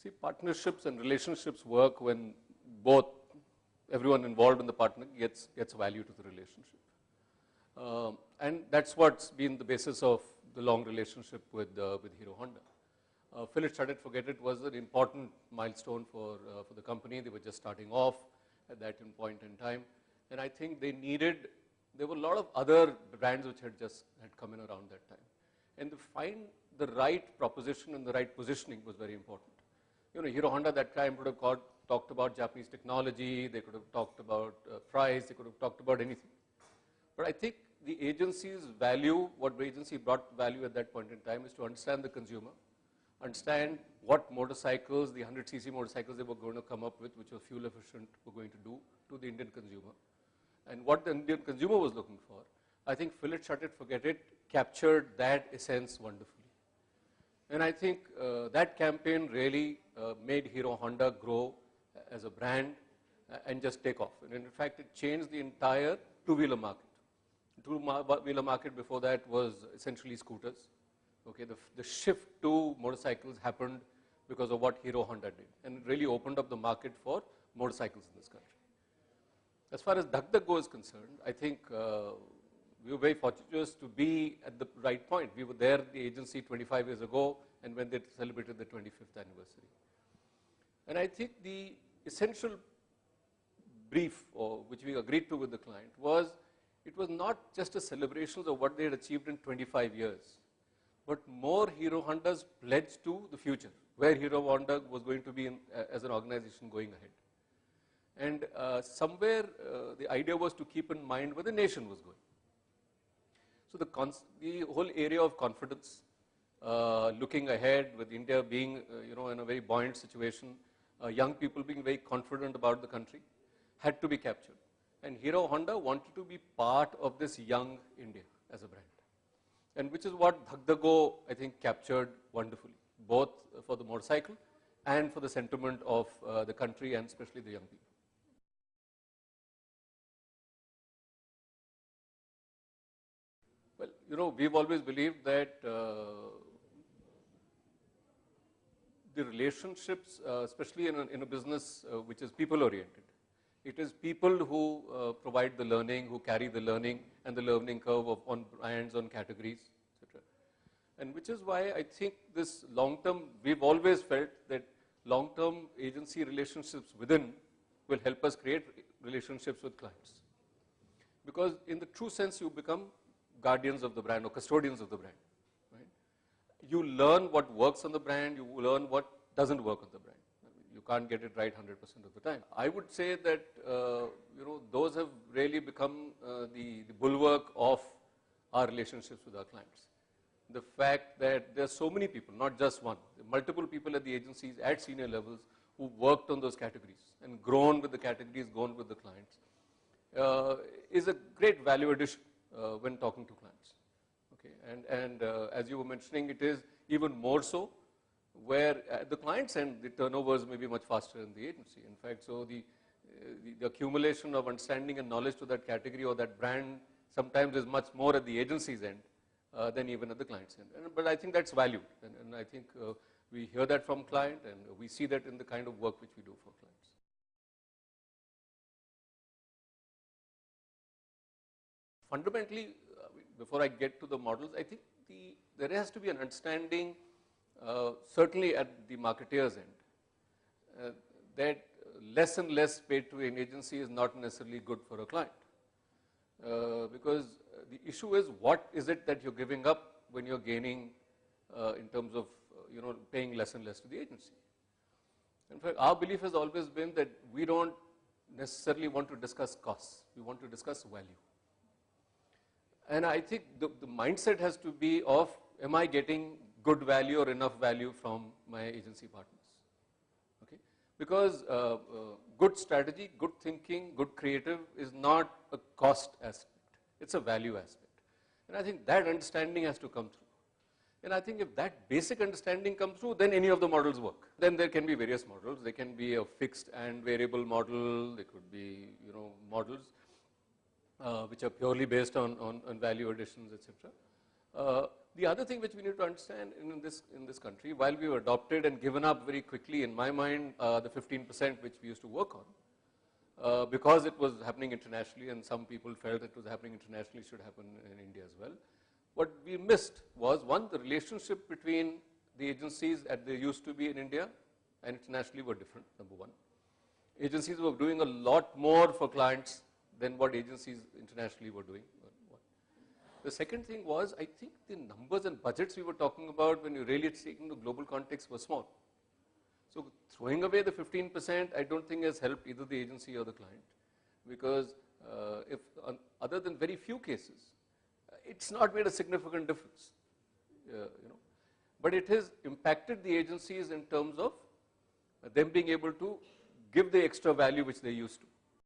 See, partnerships and relationships work when both everyone involved in the partner gets value to the relationship. And that's what's been the basis of the long relationship with Hero Honda. Fill it, shut it, forget it was an important milestone for the company. They were just starting off at that point in time. And I think there were a lot of other brands which had come in around that time. And to find the right proposition and the right positioning was very important. You know, Hero Honda at that time would have talked about Japanese technology, they could have talked about price, they could have talked about anything. But I think the agency's value, what the agency brought value at that point in time is to understand the consumer, understand what motorcycles, the 100cc motorcycles they were going to come up with, which were fuel efficient, were going to do to the Indian consumer. And what the Indian consumer was looking for, I think Fill It, Shut It, Forget It captured that essence wonderfully. And I think that campaign really made Hero Honda grow as a brand and just take off. And in fact, it changed the entire two-wheeler market. The two-wheeler market before that was essentially scooters. Okay, the shift to motorcycles happened because of what Hero Honda did. And it really opened up the market for motorcycles in this country. As far as DuckDuckGo is concerned, I think we were very fortunate to be at the right point. We were there at the agency 25 years ago and when they celebrated the 25th anniversary. And I think the essential brief which we agreed to with the client was it was not just a celebration of what they had achieved in 25 years, but more Hero Honda's pledge to the future, where Hero Honda was going to be as an organization going ahead. And somewhere the idea was to keep in mind where the nation was going. So the whole area of confidence, looking ahead with India being in a very buoyant situation, young people being very confident about the country, had to be captured. And Hero Honda wanted to be part of this young India as a brand. And which is what DuckDuckGo, I think, captured wonderfully, both for the motorcycle and for the sentiment of the country and especially the young people. Well, we've always believed that the relationships, especially in a business which is people-oriented, it is people who provide the learning, who carry the learning and the learning curve on brands, on categories, etc. And which is why I think this long-term, we've always felt that long-term agency relationships within will help us create relationships with clients. Because in the true sense, you become guardians of the brand or custodians of the brand. Right? You learn what works on the brand, you learn what doesn't work on the brand. You can't get it right 100% of the time. I would say that those have really become the bulwark of our relationships with our clients. The fact that there are so many people, not just one, multiple people at the agencies at senior levels who worked on those categories and grown with the categories, grown with the clients, is a great value addition when talking to clients. Okay, and as you were mentioning, it is even more so where at the client's end, the turnovers may be much faster in the agency. In fact, so the accumulation of understanding and knowledge to that category or that brand sometimes is much more at the agency's end than even at the client's end. But I think that's valued, and I think we hear that from client, and we see that in the kind of work which we do for clients. Fundamentally, before I get to the models, I think there has to be an understanding, certainly at the marketeer's end, that less and less paid to an agency is not necessarily good for a client. Because the issue is, what is it that you're giving up when you're gaining in terms of paying less and less to the agency? In fact, our belief has always been that we don't necessarily want to discuss costs, we want to discuss value. And I think the mindset has to be of, am I getting good value or enough value from my agency partners? Okay? Because good strategy, good thinking, good creative is not a cost aspect, it's a value aspect. And I think that understanding has to come through. And I think if that basic understanding comes through, then any of the models work. Then there can be various models. There can be a fixed and variable model, there could be models which are purely based on value additions, etc. The other thing which we need to understand in this country, while we've adopted and given up very quickly, in my mind, the 15% which we used to work on, because it was happening internationally and some people felt it was happening internationally, should happen in India as well. What we missed was, one, the relationship between the agencies as they used to be in India and internationally were different, number one. Agencies were doing a lot more for clients than what agencies internationally were doing. The second thing was, I think the numbers and budgets we were talking about when you really taking the global context were small. So throwing away the 15%, I don't think has helped either the agency or the client, because if other than very few cases, it's not made a significant difference, but it has impacted the agencies in terms of them being able to give the extra value which they used to.